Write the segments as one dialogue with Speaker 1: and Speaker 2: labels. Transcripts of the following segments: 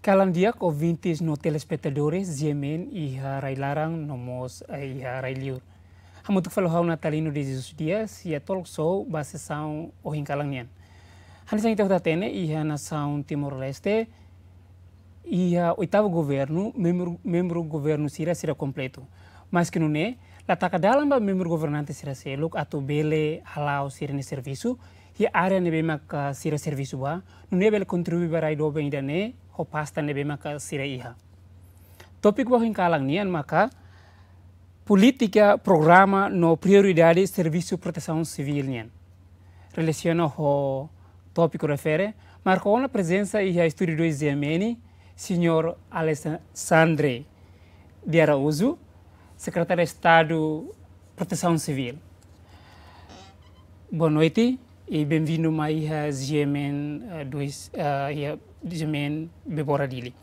Speaker 1: Kalang dia ouvintes no telespectadores GMN e rai larang nomos e rai liur. Hamutuk falohau natalino de Jesus Dias e a TALKSHOW baseção o hinkalang nian. Hanisang itaw tatene e a nação Timor-Leste e a oitavo governo, membro governo sira completo. Mas que não é, la taka dalam ba membro governante sira seluk atau bele halau sira ne servisu e a área nebe mak sira servisu ba, não é bele contribui barai do bem dane ho pasta nebe maka sira iha. Topik bahwa kalang nian maka politika programa no prioridade Servisu Protesaun civil nian. Relaciona ho tópico refere, marcou na presença e a estúdio do GMN, senhor Alessandre de Araújo, secretário de Estado Protesaun Civil. Boa noite e bem-vindo mais a GMN GMN Bebora Dili.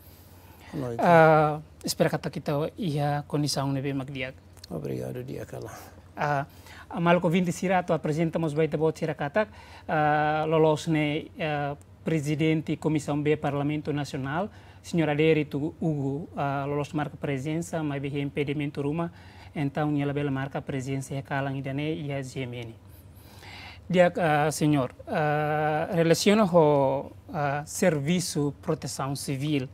Speaker 1: Espero que kita ia condição nebe magdiag.
Speaker 2: Obrigado dia kala.
Speaker 1: Amal ko 20 sira to apresentamos baita bot sira katak lolos ne presidente Comissão B Parlamento Nacional, senhor Adérito Hugo, lolos marca presença, mas bem impedimento ruma, então ela bela marca presença e kalang idane e a GMN. Dia senhor, relaciona ho Servisu Protesaun Civil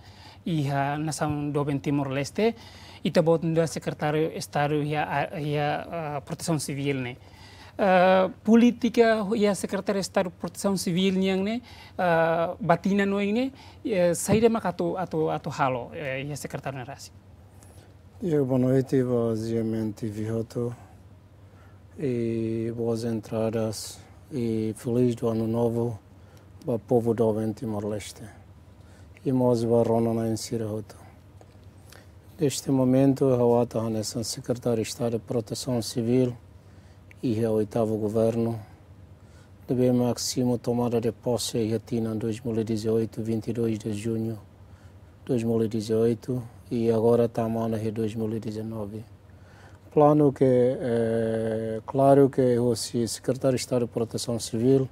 Speaker 1: e a nação do Timor-Leste e também do secretário de Estado e a Protesaun Civil né. Politika e a secretário de Estado Protesaun Civil né, batina no né, saída makato ato halo e a secretário narasi.
Speaker 2: Boa noite, boas GMNTV hoto e boas entradas e feliz do ano novo para o povo do Timor-Leste. E nós vamos na insira hoto. Neste momento, eu estou nessa secretário de Estado de Proteção Civil e o oitavo governo. Deve máximo tomada de posse em 2018, 22 de junho de 2018 e agora estamos em 2019. Plano que claro que o secretário de Estado de Proteção Civil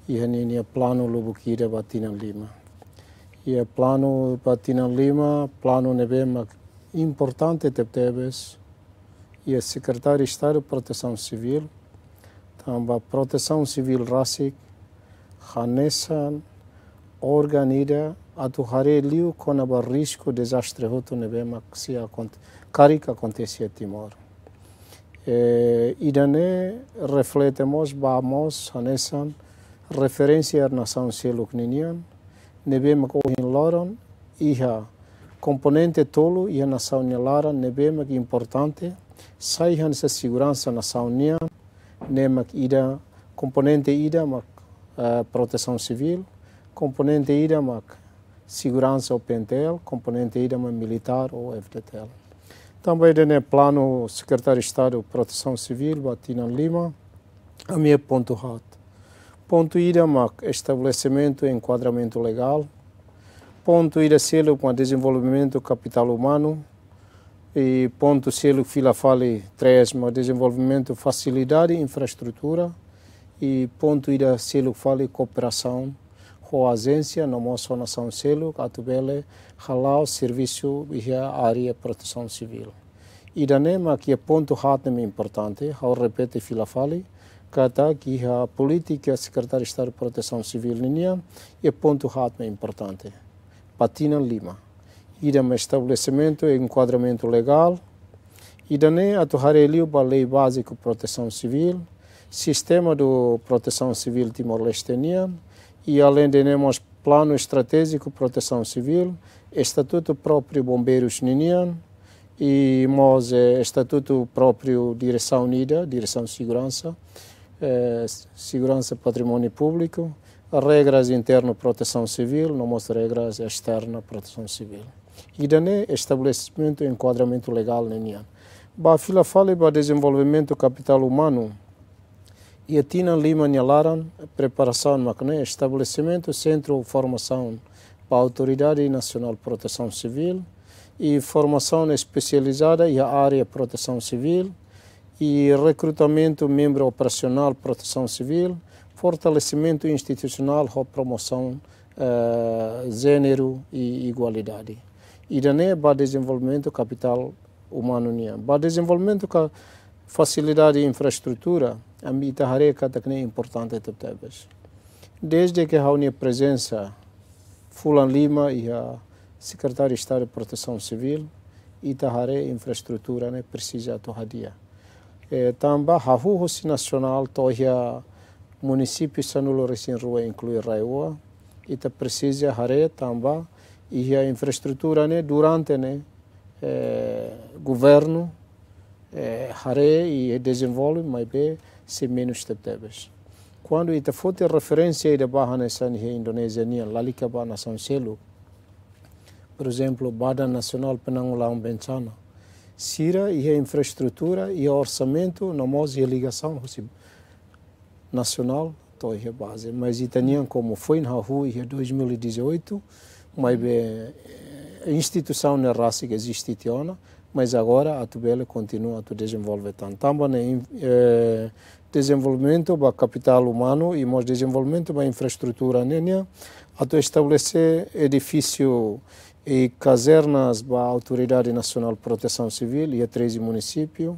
Speaker 2: e a plano Lubuquira Batina Lima. E o plano Batina Lima, plano nebema importante tebes e a secretário de Estado de Proteção Civil, também Proteção Civil Rasik, Hanesan, organida atuhare liu com a risco desastre roto nebema que se acontece em Timor. E daí refletemos vamos Hanesan referência à nação selukninian nebema ko in loron iha componente tolo e a nação nelara nebema que importante saihan sa segurança nação nia nemak ida componente ida mak proteção civil componente ida mak segurança OPNTL componente ida mak militar ou FDTL. Também dene plano secretário de Estado Proteção Civil Batina Lima a minha ponto hat. Ponto ida mak estabelecimento e enquadramento legal. Ponto ida selo com desenvolvimento capital humano. E ponto selo filafale 3, desenvolvimento facilidade e infraestrutura. E ponto ida selo fale cooperação com a agência na nossa nação selo atubele halau serviço e a área proteção civil. Ida nema que é ponto hatme importante, ao repete filafale kata que a política secretário de Estado de Proteção Civil linha é ponto hatme importante. Batina Lima. Ida um estabelecimento e enquadramento legal. Ida ne atuhare liu ba lei básico proteção civil, sistema do proteção civil Timor-Leste e além de nemos plano estratégico proteção civil, estatuto próprio bombeiros ninian e mos estatuto próprio direção unida, direção segurança, segurança patrimônio público, regras internas proteção civil, nomos regras externas proteção civil. E daí estabelecimento e enquadramento legal nenian. Ba fila fale ba desenvolvimento capital humano e a Tina Lima Nhalaran preparação macne estabelecimento centro de formação para a Autoridade Nacional de Proteção Civil e formação especializada e a área proteção civil e recrutamento membro operacional proteção civil, fortalecimento institucional e promoção gênero e igualdade. E daí para desenvolvimento capital humano nia. Para desenvolvimento com facilidade e infraestrutura, a minha tarefa é importante também. Desde que a minha presença, Fulan Lima e a secretário de Estado de Proteção Civil, e a infraestrutura né precisa todo dia. Também a rua nacional, toda município sanulo recém rua inclui raiua, e precisa também e a infraestrutura né durante né governo e desenvolve mais bem se menos tempo. Quando ita fote referência da barra nessa Indonésia nia lalika ba nação selo, por exemplo, Badan Nacional Penanggulangan Bencana, sira e a infraestrutura e orçamento na mos e ligação nacional to é base, mas itanian como foi na rua em 2018, mas bem a instituição na raça que existe tiona, mas agora a tubela continua a desenvolver tanto. Também desenvolvimento do capital humano e mais desenvolvimento da infraestrutura nenia, a estabelecer edifício e casernas da Autoridade Nacional de Proteção Civil e a 13 municípios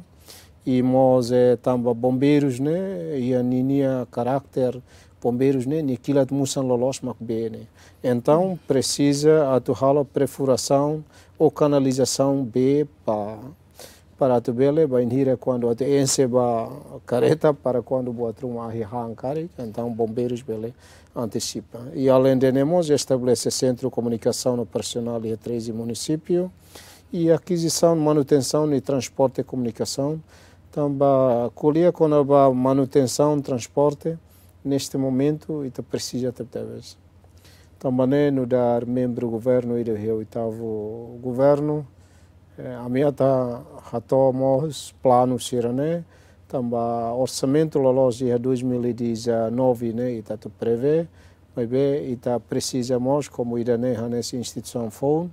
Speaker 2: e nós também bombeiros né e a ninia caráter bombeiros né niquilat musan lolos macbene. Então precisa atuar a perfuração ou canalização B para a tubela vai ir quando a enceba careta para quando boa uma arrancare, então bombeiros bele antecipa. E além de nós estabelece centro de comunicação operacional em 13 municípios e aquisição, manutenção e transporte e comunicação. Também colher com a manutenção, transporte neste momento e precisa talvez. Também no dar membro do governo e do oitavo governo a minha tomamos planos sirane também orçamento lologia 2019 né e tá prevê mas bem e tá precisamos como idane nessa instituição foi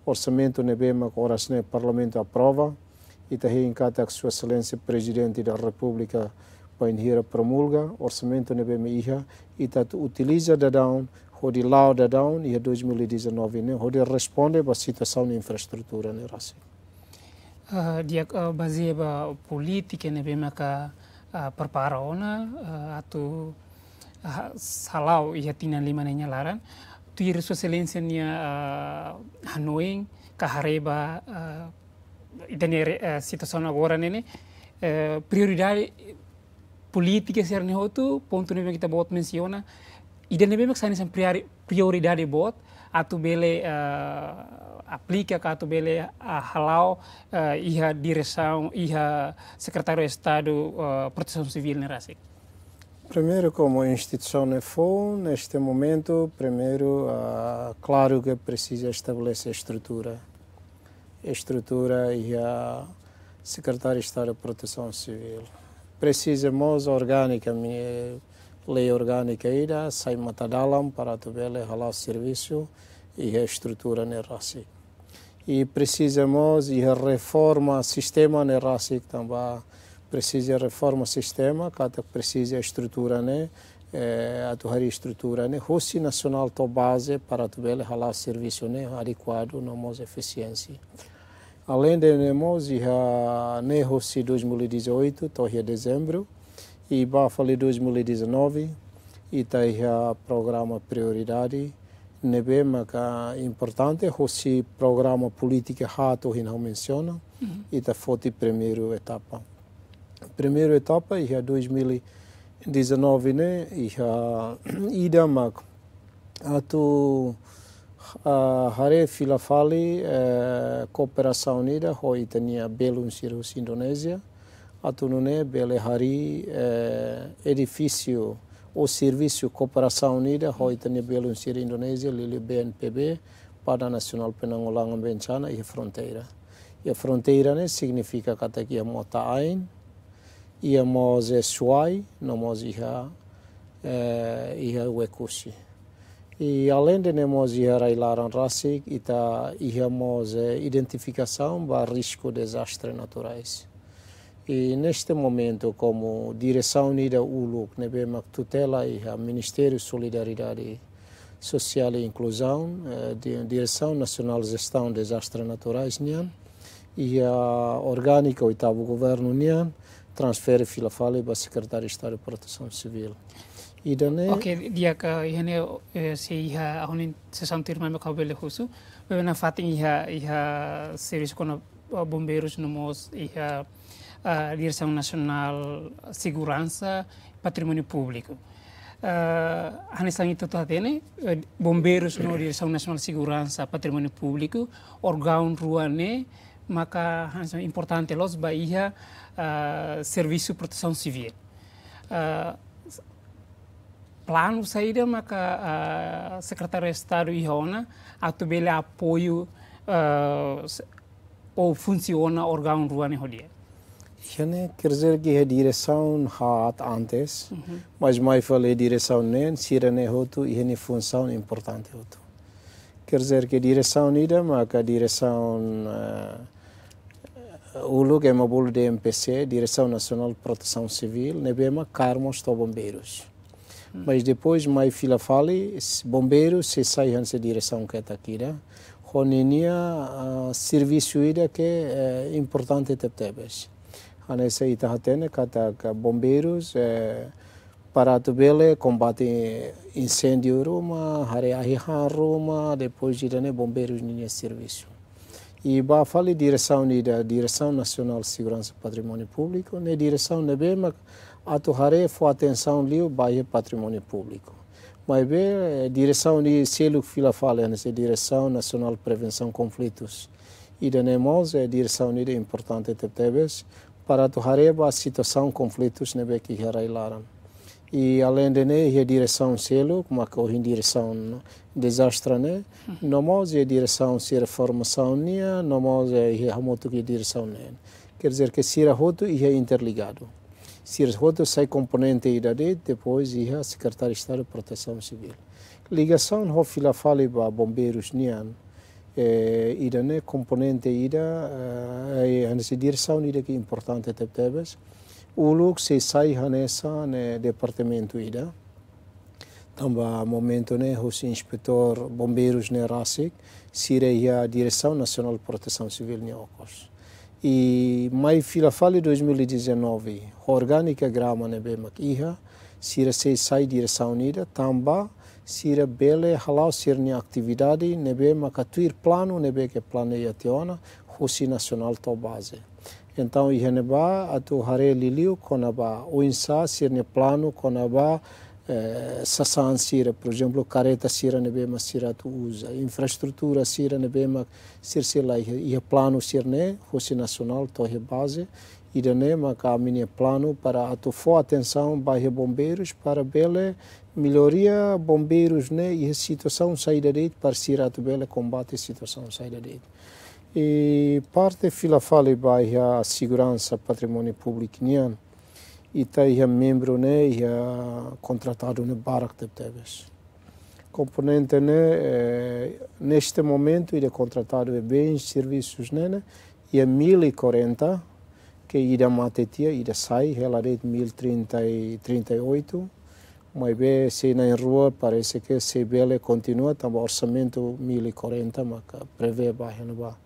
Speaker 2: orçamento ne bem mas horas né parlamento aprova e tá em cada sua excelência presidente da república para ir promulga orçamento ne bem e tá utiliza da down de lá da down e 2019 né onde responde para a situação de infraestrutura né raci.
Speaker 1: Dia baseia ba politika ne bema ka perparona atau salau ia tina lima ne nyalaran tu ir sua excelência nia Hanoi ka hareba idane situação agora nene prioridade política ser ne hotu ponto ne kita bot menciona idane bema sani sam prioridade bot atau bele aplica cato bele halau iha direção iha secretário de Estado Proteção Civil nerasik.
Speaker 2: Primeiro, como instituição FON, neste momento, primeiro, claro que precisa estabelecer estrutura e a secretário de Estado de Proteção Civil. Precisamos orgânica, lei orgânica ida, sai matadalam para tu bele halau serviço e a estrutura nerasik. E precisamos e reforma sistema nerasik também precisa reforma sistema cada precisa estrutura né atuar estrutura né hosi nacional to base para tu bele halar serviço né adequado no mos eficiência além de nemos e a ne hosi 2018 to em dezembro e ba fali 2019 e tá a programa Prioridade nebe maka importante hosi programa Politika hato não menciona e tá fote primeira etapa é 2019 né e a ida mak atu hare filafali cooperação unida hoi tania belun sirus Indonésia atu nune bele hari edifício o Serviço Cooperação Unida, hoi tania belum sir Indonésia, lili BNPB, pada Nacional Penanggulangan Bencana e fronteira. E a fronteira né significa que aqui é mota ain, e a mos é suai, não mos iha uekusi. E além de nós iha railaran rasik, iha mos identificação para risco de desastres naturais. E neste momento, como Direção Unida ULUC, nebema tutela e a Ministério de Solidariedade Social e Inclusão, Direção Nacional de Gestão de Desastres Naturais, e a orgânica, o oitavo governo, transfere Filafali para o Secretário de Estado de Proteção Civil.
Speaker 1: Oke, dia ka ihane se iha ahonin se santir mai ka bele husu. Bena fating iha serviço com bombeiros nomos iha Direção Nacional Segurança Patrimônio Público. Hane sang itu tatene bombeiros no Direção Nacional Segurança Patrimônio Público órgão ruane maka hane importante los ba iha Servisu Protesaun Civil. Plano saída maka Secretário de Estado ihona atau bele apoio ou funciona órgão ruane hodia.
Speaker 2: Quer dizer que a direção hat antes, mas mais falei direção nem, sira ne hotu e a função importante hotu. Quer dizer que a direção ida, mas a direção ulu que é mabul de MPC, Direção Nacional de Proteção Civil, nebema carmos to bombeiros. Mas depois mais fila fali bombeiros se sai hanse direção que está aqui, honinia serviço ida que é importante tebes. Anessa ita hatene kata bombeiros para tu bele combate incêndio ruma, hare ruma, depois irane bombeiros ninha serviço. E ba fali direção nida, Direção Nacional de Segurança e Patrimônio Público, ne direção nebema atu hare fo atenção liu baie patrimônio público. Mas be direção de selo fila fala nessa Direção Nacional de Prevenção de Conflitos. E danemos é direção nida importante tebes para tu hareba a situação conflitos nebe que herailaram. E além de ne a direção selo, como a corrin direção desastre né, nomos é direção se formação nia, nomos é hamoto que direção né. Quer dizer que se roto e é interligado. Se roto sai componente ida depois e a Secretário de Estado de Proteção Civil. Ligação ho fila fale ba bombeiros nian. Ida ne componente ida a direção ida que é importante tebes o look se sai hanessa ne departamento ida tamba momento ne os inspetor bombeiros ne rasik sire a Direção Nacional de Proteção Civil ne okos e mai fila fale 2019 orgânica grama ne bemak iha sire se sai direção ida tamba sira bele halau sirnia atividade nebe makatuir plano nebe que planeia teona hosi nacional to base. Então iheneba atu hare liliu konaba oinsa sirnia plano konaba sasan sira, por exemplo, careta sira nebe masira tu usa, infraestrutura sira nebe mak sirsela ia plano sirne hosi nacional to base. Idane maka plano para atu fo atenção bairro bombeiros para bele melhoria bombeiros né e a situação saída dele para ser atu bele combate a situação saída dele. E parte fila fale bairro a segurança patrimônio público nian e tá ia membro né e contratado no barak tebes. Componente né neste momento ele é contratado de bens serviços né e 1040 que ida matetia, ida sai, ela de 1038, mas bem, se na rua parece que se bele continua, também orçamento 1040, mas prevê baixo no bar.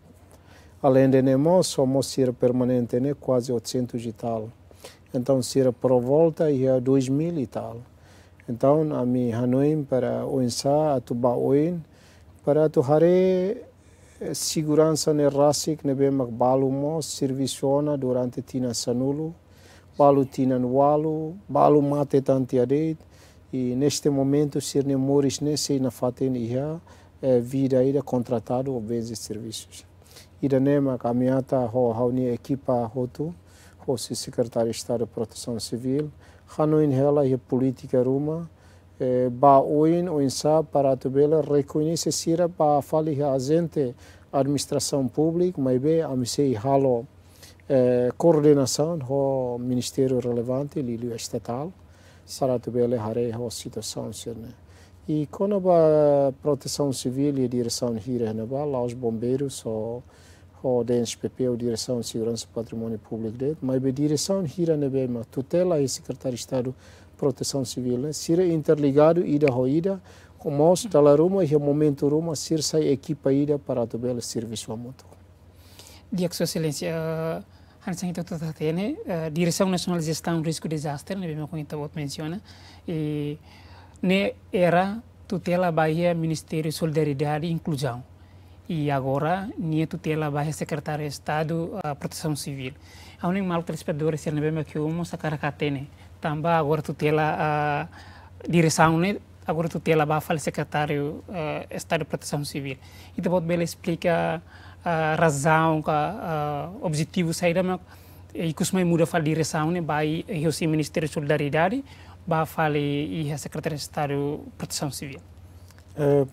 Speaker 2: Além de nós, somos ser permanente, né, quase 800 e tal. Então, ser por volta, ia 2000 e tal. Então, a mim, Hanoi, para o Insa, a Tubaoin, para tu hare segurança ne rasik ne bemak balu mo serviciona durante tina sanulu balu tina nualu balu mate tanti adet e neste momento ser ne moris ne sei na faten ia vida ida contratado ou vezes serviços ida nema caminhata ho hauni equipa hotu ho se Secretário de Estado de Proteção Civil hanoin hela e política ruma ba oin oinsa para tubela reconhece sira ba fali a gente administração pública mas bem a me sei halo coordenação do ministério relevante lírio estatal para tubela hare a situação sirne e quando a proteção civil e a direção hira na ba os bombeiros ou DNSPP ou direção de segurança e patrimônio público dele mas bem direção hira na bem tutela e secretário de Estado Proteção Civil, né? Sira interligado ida hoida, Como está lá Roma, e o momento Roma, ser sai equipa ida para tu bela serviço a moto.
Speaker 1: Dia que sua excelência, Hansen itu tene, Direção Nacional de Gestão de Risco de Desastre, né, bem como então menciona, e ne era tutela Bahia Ministério de Solidariedade e Inclusão. E agora, nie tutela Bahia Secretário de Estado Proteção Civil. A única mal telespectador ser bem que o sacar catene, também agora tutela a direção, né, agora tutela Bahia Secretário de Estado de Proteção Civil. E depois ele explica a razão, o objetivo sair da e costuma mudar a direção, né, vai o Ministério de Solidariedade, vai falar e a Secretaria de Estado de Proteção Civil.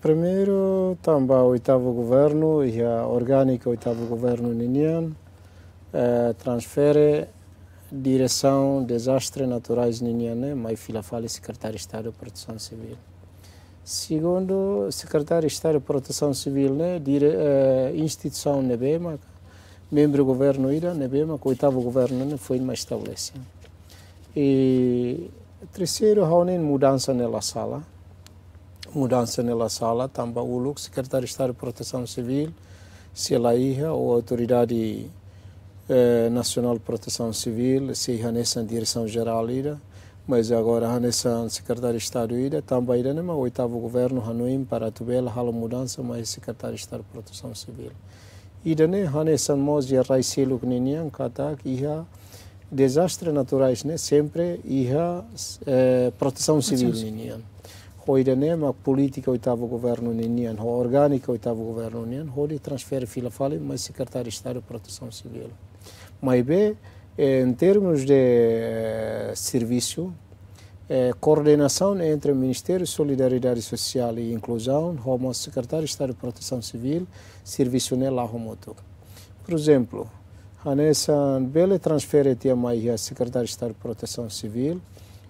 Speaker 2: Primeiro, também o oitavo governo e a orgânica oitavo governo ninian transfere direção desastres naturais ninian, né, mas fila fala Secretário de Estado de Proteção Civil. Segundo, Secretário de Estado de Proteção Civil, né, instituição nebema, membro do governo ida nebema, que o oitavo governo né, foi mais estabelecido. E terceiro, há uma mudança na sala. Mudança na sala, também o Secretário de Estado de Proteção Civil, se ela ia, ou a Autoridade Nacional de Proteção Civil, se ia nessa direção geral ida, mas agora nessa Secretário de Estado ida, também ida, o oitavo governo Hanuim para a tubela, há mudança, mas Secretário de Estado de Proteção Civil. Ida, né, nessa mos e raicelo que ninguém kata que ia desastres naturais, né, sempre ia Proteção Civil ninguém. Hoje a política oitavo governo ninian, a orgânica oitavo governo ninian, hoje transfere fila fala, mas Secretário de Estado de Proteção Civil. Mas bem, em termos de serviço, coordenação entre o Ministério de Solidariedade Social e Inclusão, o Secretário de Estado de Proteção Civil, serviço nela homoto. Por exemplo, nessa bela transfere tia mais a Secretário de Estado de Proteção Civil,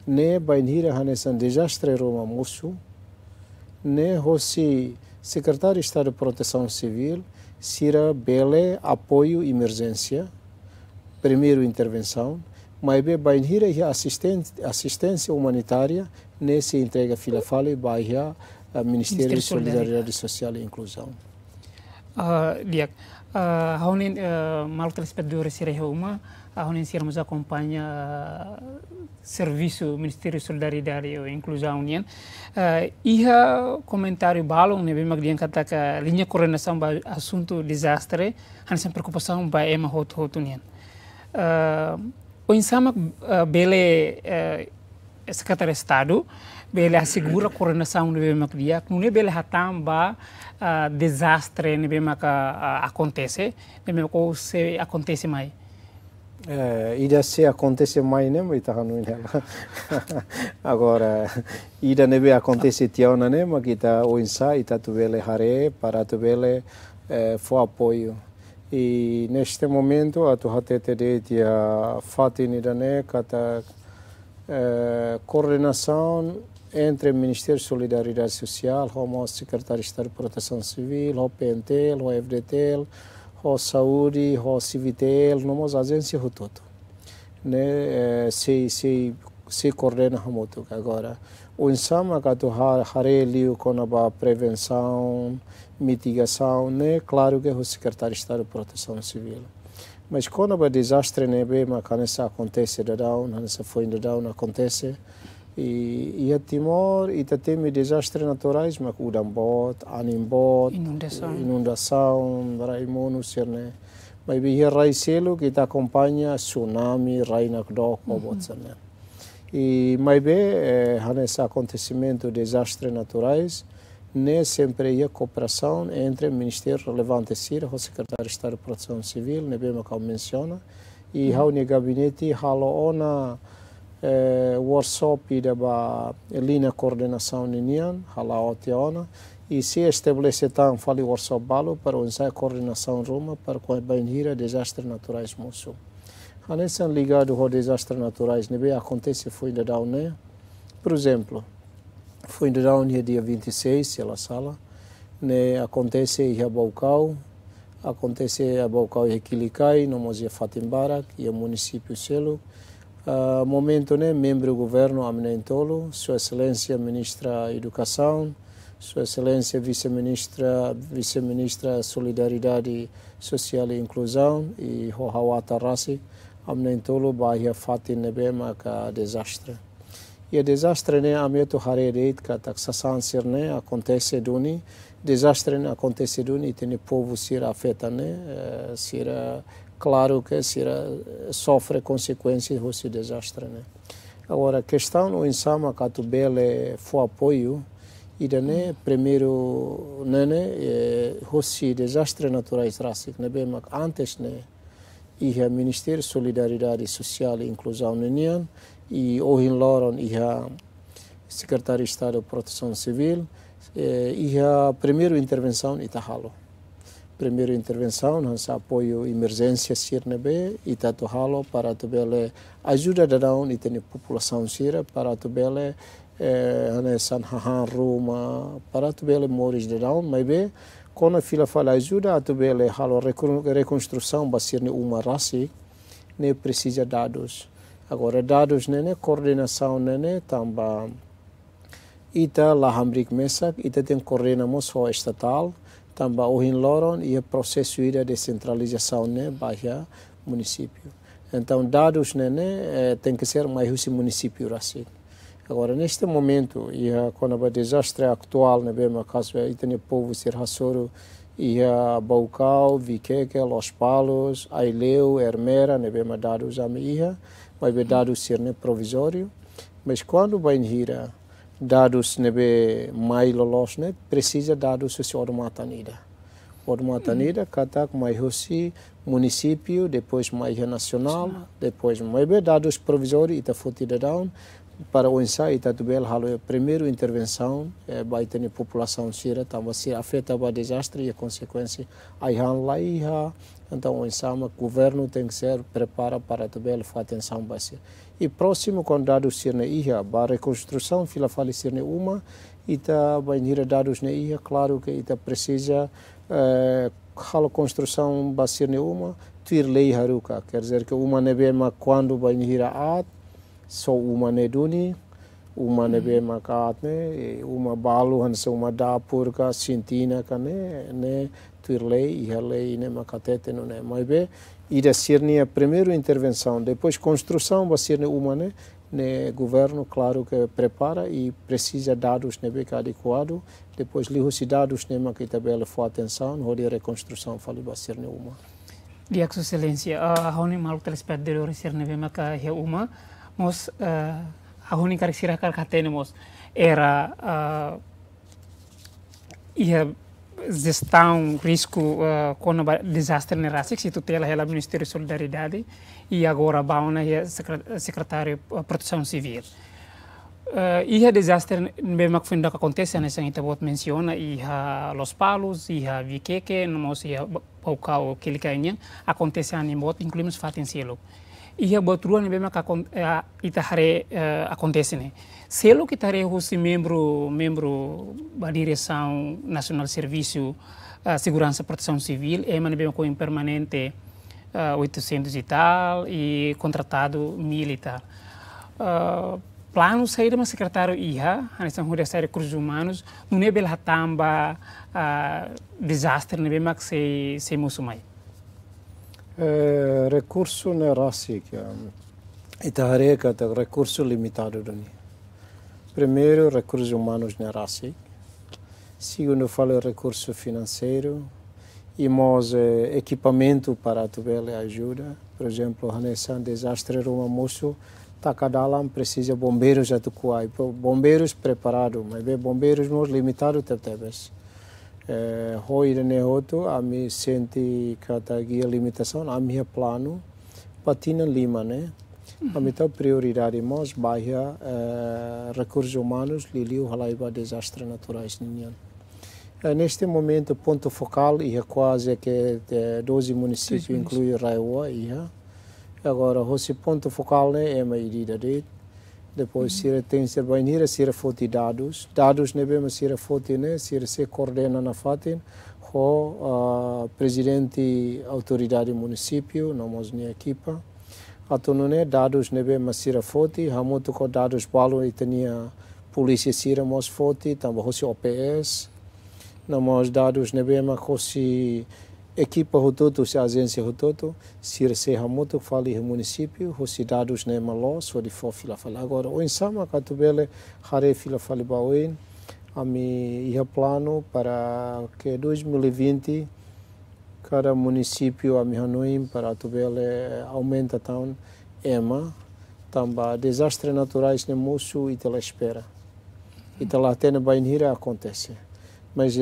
Speaker 2: ne bainhira hanesan desastre Roma musu, ne hosi Secretário de Estado de Proteção Civil, sira bele apoio emergência, primeira intervenção, mas be bainhira e assistência humanitária, nesse entrega fila fale baia Ministério de Solidariedade Social e Inclusão.
Speaker 1: Liak, haunin mal telespectador sirah uma, haunin siramos acompanha Servisu Ministério de Solidariedade e Inclusão União. Iha comentário balong ne bem magdian kata que linha coordenação ba assunto desastre, hansen preocupação ba ema hot união. O insama bele Secretário de Estado, bele assegura a coordenação ne bem magdia, não é bele hatam ba desastre ne bem acontece, ne bem ko se acontece mais.
Speaker 2: Ida se acontece mais, né, mas tá não agora ida nebe acontece tiona, né, mas kita o insa ita tu bele hare para tu bele for apoio. E neste momento a tu hatete de tia fatin ida né kata coordenação entre o Ministério de Solidariedade Social, o Secretário de Estado de Proteção Civil, o PNTL, o FDTL, o Saúde, o Civitel, nomos agência todo, né? Se coordena muito agora. O insama que tu hareliu com a prevenção, mitigação, né? Claro que é o Secretário de Estado de Proteção Civil. Mas quando o desastre né, bem, mas isso acontece da down, isso foi da down acontece. E a Timor e tem desastres naturais, mas o dambot, animbot, inundação, raimono, né? Mas bem raicelo que acompanha tsunami, rainakdok, né? E mas bem, nesse acontecimento de desastres naturais, nem sempre há cooperação entre o Ministério relevante CIR, o Secretário de Estado de Proteção Civil, né, bem como menciona, e o gabinete halo workshop da linha coordenação ninian hala otiona e se estabelece tão fali workshop balo para o ensaio coordenação Roma para com banhira desastres naturais moço. Hanesan ligado ao desastres naturais nebe acontece foi da down né. Por exemplo, foi da down dia 26 ela sala né acontece em Baucau, acontece a Baucau e Quilicai, no Mozia Fatimbarak e o município Selo. Momento né membro do governo Amnentolo, Sua Excelência Ministra da Educação, Sua Excelência Vice-Ministra Solidariedade Social e Inclusão e Hohawata Rasi, amnentolo bahia fatin nebema ka desastre. E o desastre ne ameto harereit ka taxação sirne acontece duni, desastre ne acontece duni tem povo sira afeta né, sira claro que sira sofre consequências desse desastre né. Agora a questão no insama que tu bele foi apoio e né primeiro né hoje desastre naturais drásticos nebema antes né e o Ministério de Solidariedade Social e Inclusão União e hoje em Loron e o Secretário de Estado de Proteção Civil e a primeira intervenção em Itahalo. Primeira intervenção, nós apoio emergência sirnebe e Itahalo para tubele ajuda da down e tem população sira para tubele Sanhahan Roma para tubele moris da down, mas bem quando a fila fala ajuda a tubele halo reconstrução basirne uma raci ne precisa dados agora dados né coordenação né tamba ita lá hamrik mesak ita tem coordenação estatal tamba o in loron e o processo de descentralização né bairro município então dados né tem que ser mais o município raci. Agora, neste momento, quando o desastre atual, né, bem, caso tem povo ser raçoro, Baucau, Viqueque, Los Palos, Aileu, Hermera, né, bem, dados a minha, vai ver dados ser né, provisório, mas quando vai ir dados né, bem, mais lolos, né, precisa dados se ormatanida. Ormatanida, kata mais hosi município, depois mais nacional, depois mais bem dados provisório e tá fotida down. Para o ensaio Itatubel halo primeira intervenção vai ter população sira tava se afeta o desastre e a consequência aí lá então o ensaio governo tem que ser prepara para Itatubel for atenção base e próximo com dados sirne ia para reconstrução fila falecer uma ita vai ir dados ne ia claro que ita precisa halo construção basirne uma tuir lei haruka quer dizer que uma nebema quando vai ir a so uma neduni uma nebe makat ne uma balu hanse uma dapur ka sintina ka ne tuirlei e lei ne makatete no ne mas be ida sirni a primeira intervenção depois construção vai ser uma ne governo claro que prepara e precisa dados nebe que adequado depois lihusi dados ne makita bela for atenção hodi reconstrução fali vai ser uma
Speaker 1: dia excelência a honi malu telespectador ser nebe maka he uma mos a única que temos era gestão risco quando desastre na raça que se tutela é o Ministério de Solidariedade e agora bauna é Secretário de Proteção Civil. E desastre mesmo que acontece nessa gente pode menciona e Los Palos e Viqueque nós e Baucau que ele cai acontece em bot incluímos fatem selo. E a botrua mesmo que itahare acontece né. Selo que tare o membro da direção nacional Servisu segurança proteção civil é mesmo com permanente 800 e tal e contratado militar. Plano sair do secretário IHA, a nessa Secretaria de Recursos Humanos, não é bela tamba desastre mesmo que se musumai.
Speaker 2: Recurso na raça itahareca tá recurso limitado dani. Primeiro recursos humanos na raça, segundo falo recurso financeiro e mais equipamento para tubele ajuda, por exemplo nessa desastre Roma moço tá cada precisa bombeiros já tucuai, bombeiros preparados, mas bem bombeiros não limitados talvez. Hoje ne hoto a mi senti kata guia limitação a minha plano patina lima né a mi tá prioridade mais baixa recursos humanos liliu halaiba desastres naturais ninguém neste momento ponto focal e é quase que 12 municípios inclui Raiwa e agora esse ponto focal né é medida de depois se tem ser banheira se foto dados ne bem se foto né se coordena na fatin o presidente autoridade município nomos ne equipa atonu ne dados ne bem se foto hamoto ko dados palo e tinha polícia sira mos foto, também hoje OPS, nós dados nebema hoje equipa rototo, se agência rototo, sira se hamoto fali município, hoje dados nema los, o de for fila fala agora o insama catubele hare fila fali baoin, a mi ia plano para que 2020 cada município a mi Hanoi para tubele aumenta tão ema também desastres naturais nem moço e tela espera e tela tena bainhira acontece mas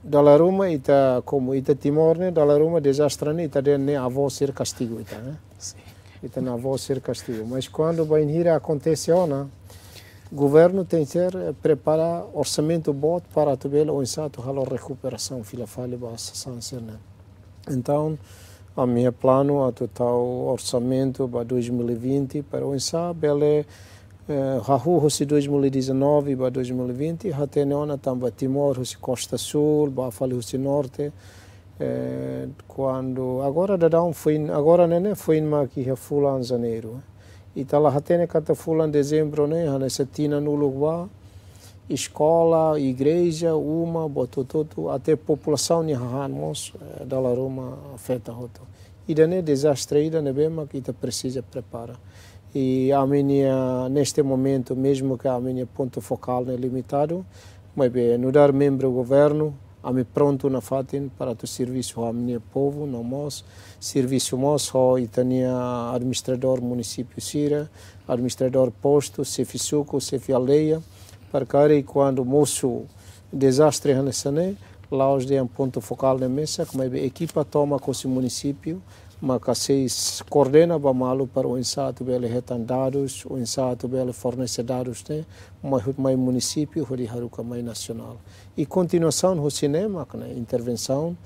Speaker 2: dalla Roma ita como ita Timor né dalla Roma desastre né ita nem avó ser castigo ita né ita na avó ser castigo mas quando bainhira acontece ona governo tem que preparar orçamento bom para tubele o insato halo recuperação fila fale basta sancer né então a minha plano a total orçamento para 2020 para o insato ele Rahu hoje 2019 para 2020 até neona também Timor hoje Costa Sul Bafali hoje Norte quando agora agora né foi em que é fulan janeiro e tá lá até cata fulan dezembro né a setina no lugar escola igreja uma botou tudo até população ni hanmos da Roma afeta hoto e daí desastre ida né bem que ita precisa preparar e a minha neste momento mesmo que a minha ponto focal é limitado mas bem no dar membro do governo a me pronto na fatin para o serviço a minha povo no mos serviço mos ho itania administrador município sira administrador posto Servisu Servisu aldeia para que quando moço desastre hanesane lá os de ponto focal na mesa como a equipa toma com o município mas que se coordena malo para o insato bele retan dados o insato bele fornece dados né mais município de haruka mais nacional e continuação no cinema né intervenção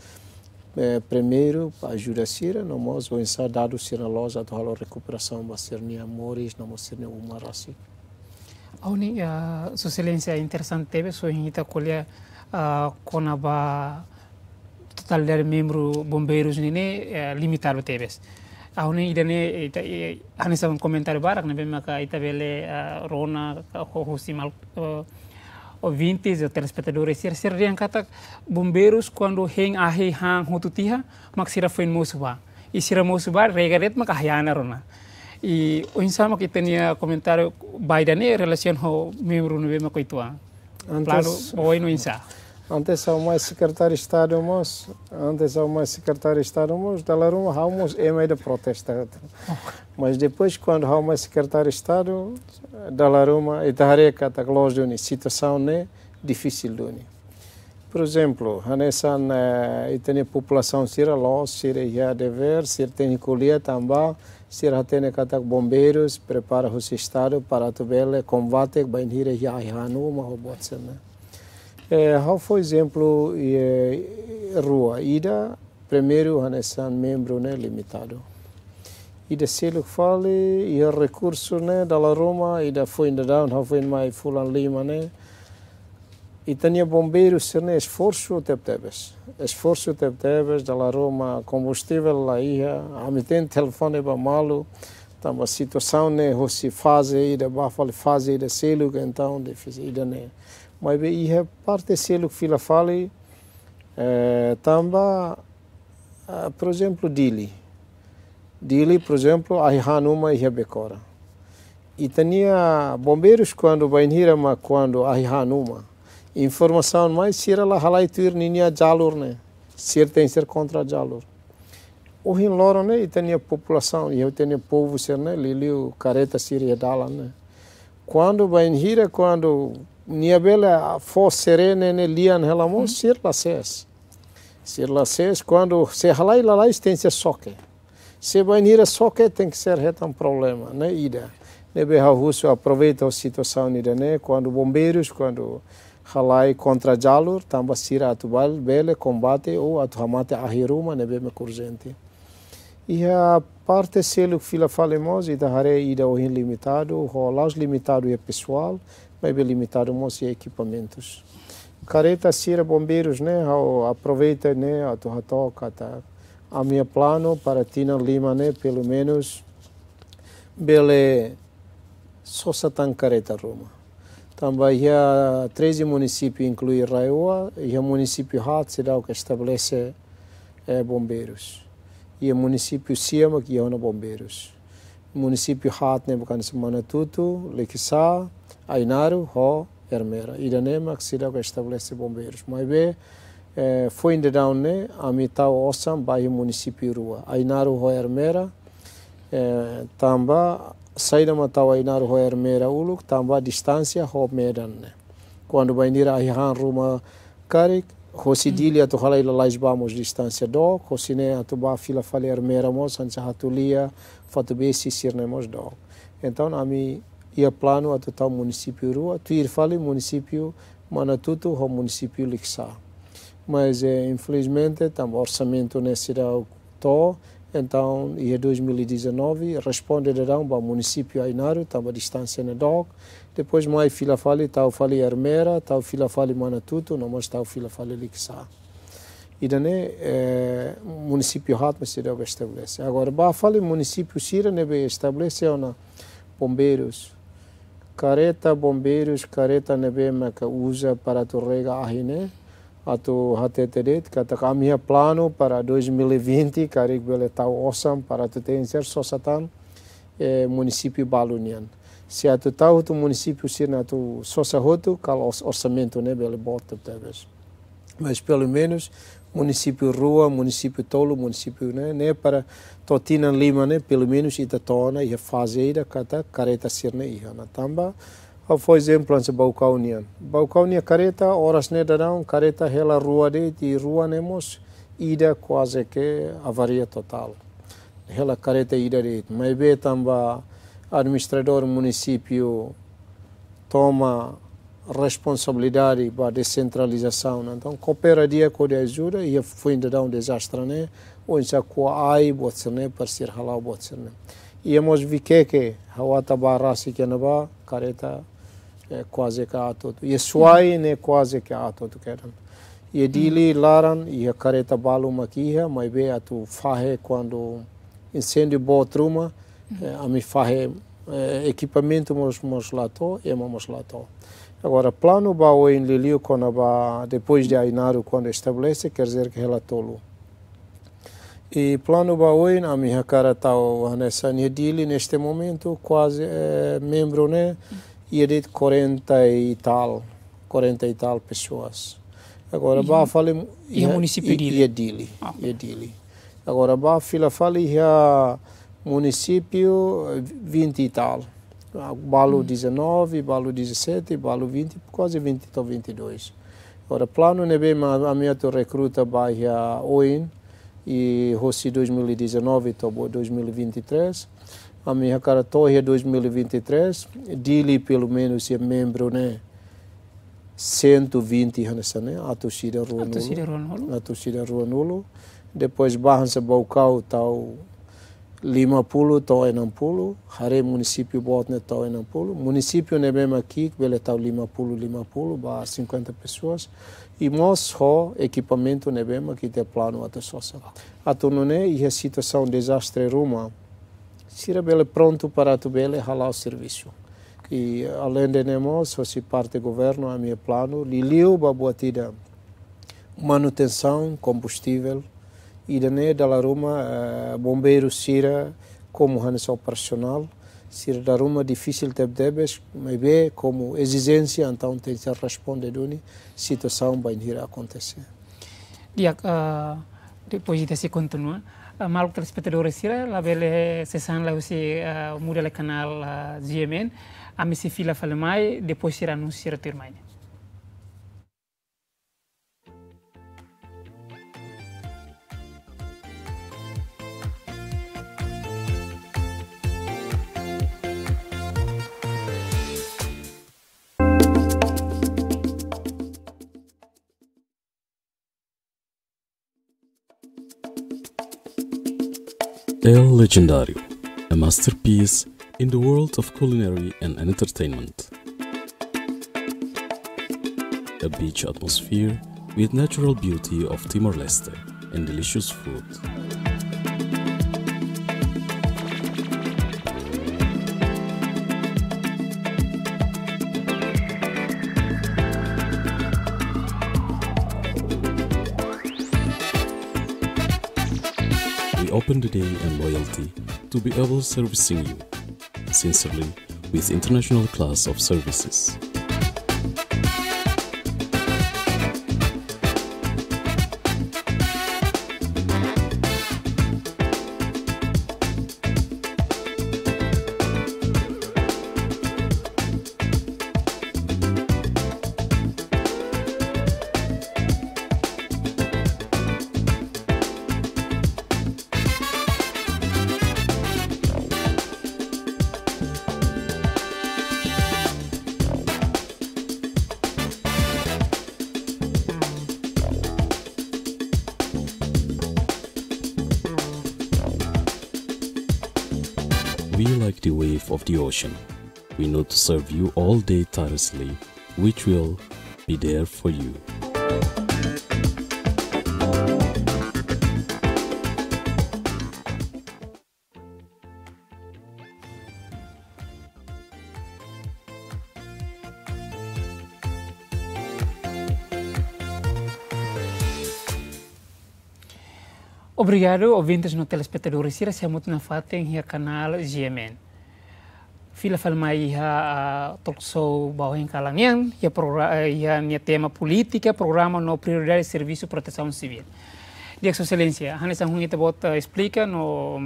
Speaker 2: primeiro ajuda sira no mos o insato dados sira loja to halo recuperação ba sernia amores no mos sernia umarasi
Speaker 1: Auni socialência interessante teve so hita colher conaba total dari membro bombeiros nini limitado tebes. Auni idane hanya sama comentário barak nabe maka ita bele rona hosimal ouvintes ou telespectadores ser yang kata bombeiros quando heng ahe hang hututiha mak sira foi mosuba. E sira mosuba regaret maka hayana rona. E o insama que tinha comentário baidane relação ho membro nabe maka itu plano oi no insa.
Speaker 2: Antes ao mais secretário de Estado mos, da Roma hamos meio de protesta. Mas depois quando há mais secretário de Estado da Roma itahare kata close duni situação né difícil duni. Por exemplo, nessa itene população sira los sira ia dever, sira tem colher também, sira tem kata bombeiros prepara o Estado para tubele combate bainhira ia hanu ma robot né. How for exemplo rua ida primeiro hanesan membro né limitado ida selo fale e recurso né da Roma ida foi ainda down how foi mais fulan lima né e tinha bombeiros né esforço tebes da Roma combustível lá ia a meten telefone ba malo tamba situação né hoje fase ida ba fase ida selo então difícil ida né mas é parte selo que fila fale também por exemplo Dili por exemplo a Hanuma e a Becora e tinha bombeiros quando bainhira mas quando a Hanuma informação mais sira lá halai tuir ninia jalur né sir tem ser contra jalur o hin loro né e tinha população e eu tinha povo ser né liliu careta siria dala né quando bainhira quando nia bela for serene ne lian helamo sir la ses quando se halai la tem se soque se banira soque tem que ser retam problema né ida ne be russo aproveita a situação ida né quando bombeiros quando halai contra jalur tamba sira atubal bele combate ou atuhamate ahiruma ne be me urgente e a parte selo fila falemos ida hare ida o limitado rolas limitado é pessoal mas bem limitado mos e equipamentos. Careta sira bombeiros né, aproveita né, a tua toca tá. A minha plano para Tina Lima né, pelo menos bele só satan careta Roma. Também há 13 municípios, inclui Raioa, e o município Hat será o que estabelece bombeiros. E o município Siama, que é bombeiros. O município Hat, né, porque se Manatuto, Lequissá, Ainaru, Ho, Hermera. E Danema, que será o que estabelece bombeiros. Mas bem, foi ainda down, né, a mitad Ossam, vai o município Rua. Ainaru, Ho, Hermera, também, saída matau Ainaru, Ho, Hermera, Uluk, também distância, Ho, Medan, né. Quando vai ir a Ihan, Ruma, Karik, Hosidili atu halai lalais bamos distância do, hosine atu ba fila fale Hermera mos, ansa hatulia, fatu besi sirnemos do. Então, ami ia plano atu tal município Rua, tu ir fale município Manatuto, o município Lixá. Mas, infelizmente, tam orçamento nesse dao to, então, em 2019, responde para o município Ainaru, tam a distância na do. Depois mais fila fali, tal fali Hermera, tal fila fali Manatuto, não mais tal fila fali Lixá. E daí município Hat mas se deve estabelecer. Agora, ba fali município Sira nebe estabelecer na bombeiros. Careta nebe que usa para tu rega ahine, atu hateteret kata kami plano para 2020, carik bele tal awesome para tu ter ser sosatan município Balunian. Se a tu tahu tu município se na tu sosahoto cal orçamento né bele bota talvez, mas pelo menos município Rua, município Tolo, município né para Totina Lima né pelo menos ita tona e fazeira kata careta sirne iha na tamba. For exemplo, anse Baucaunian careta horas ne darão careta hela Rua de Rua nemos ida quase que avaria total. Hela careta ida de, mas be tamba administrador município toma responsabilidade para descentralização, então coopera dia com a ajuda e foi ainda dar desastre né, ou já com a AI pode né para ser halal pode ser né. E hemos vi que hawata barasi que na ba careta quase que a todo e suai né quase que a todo querem e dili laran e a careta balu maquia mas be a tu fahe quando incêndio botruma a me fahe equipamento mos lato e mos lato. Agora plano ba o em Liliu quando ba depois de Ainaru quando estabelece quer dizer que relatolo. E plano ba o em a minha cara tal nessa dili neste momento quase membro né e de 40 e tal pessoas. Agora ba fale
Speaker 1: e o município
Speaker 2: Dili. Agora ba fila fale já município 20 e tal. Balo 19, Balo 17, Balo 20, quase 20 ou 22. Agora, plano é bem a minha recruta vai a OIN e Rossi 2019 e 2023. A minha cara torre 2023, dili pelo menos é membro, né? 120 né? A torcida Rua Nulo. Depois barra-se Baucau, tal Lima Pulo, tal Enampulo, Hare município Botne, tal Enampulo, município nebem aqui, que ele tal Lima Pulo, ba 50 pessoas, e nós equipamento nebem aqui tem plano até sossa. A tonone e a situação desastre Roma, será bele pronto para tu bele halar o serviço. E além de nós, se parte do governo, a minha plano, liliu ba boatida manutenção, combustível, e daí da Roma bombeiros sira como hanes operacional sira da Roma difícil debes mas bem como exigência então tem que responder duni situação vai ir acontecer.
Speaker 1: Dia depois de se continua malu telespectadores sira la bele sesan la usi muda le canal GMN a misi fila fale mai depois sira anunciar termine.
Speaker 3: El Legendario, a masterpiece in the world of culinary and entertainment. A beach atmosphere with natural beauty of Timor-Leste and delicious food. open the day and loyalty to be able servicing you. Sincerely, with international class of services. We like the wave of the ocean. We know to serve you all day tirelessly, which will be there for you.
Speaker 1: Obrigado, ouvintes no telespectadores. Se muito na fatem no canal GMN. Fila falmai a TALKSHOW bahwa yang kalangan ya tema política, programa no Prioridade, Servisu, Protesaun civil. Dia excelência, Hannes Hungita bota explica no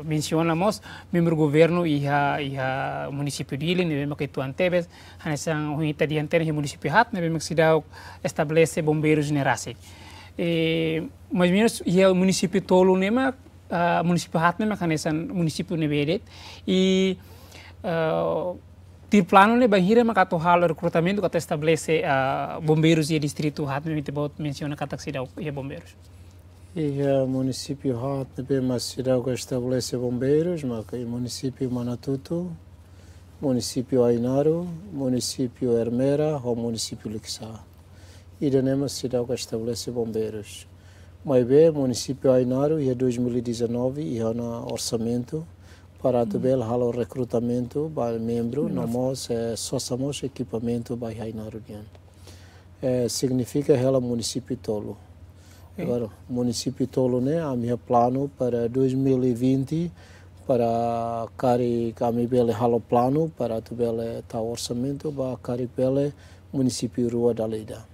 Speaker 1: mencionamos membro governo e a município dele, ne bem que tu antebes, Hannes Hungita dianteiro e município hat, ne bem que se dá estabelece bombeiros generasi. Mais ou menos o município tolo nema município hat nema kanesan município nebedet e tir plano ne bahira makato halo recrutamento que estabelece bombeiros e distrito hat nema tebot menciona kata cidade e bombeiros.
Speaker 2: E o município hat nebe mas cidade que estabelece bombeiros, mas o município Manatuto, município Ainaro, município Hermera ou município Lixá. E a cidade que estabelece bombeiros. Mas bem, o município Ainaro, em 2019, e no orçamento para também o recrutamento para membro, nós só somos equipamento para Ainaro. Significa que é o município tolo. Agora, o município tolo, né, a minha plano para 2020, para cari camibele halo plano para também tá orçamento para caribele município Rua da Leida.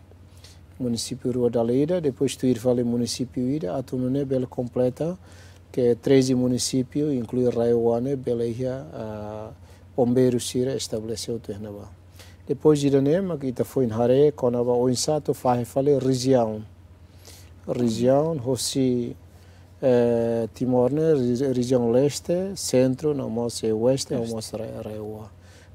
Speaker 2: Município Rua da Leida, depois tu ir falar município Ida, a tu não é bela completa, que é 13 municípios, inclui Raiuane, bela bombeiros sira estabeleceu tu nava. Depois de nema que ita foi em Hare, quando ava o insato faz falar região, Rossi Timor, né, região leste, centro, não mostra oeste, não mostra Raiua.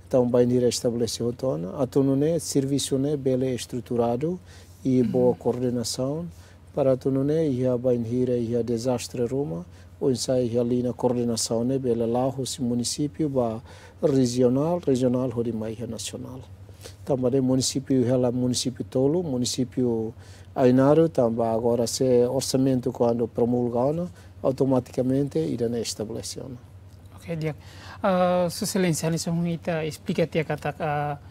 Speaker 2: Então vai ir estabeleceu tona, a tu não é serviço né bela estruturado e boa coordenação para tu não é ia banhira ia desastre Roma ou ensaio ali na coordenação né bela lá o município ba regional o mais nacional também município ela município tolo município Ainaro também agora se orçamento quando promulgado automaticamente irá estabelecer.
Speaker 1: Ok, dia. Sua excelência nessa unita explica tia kata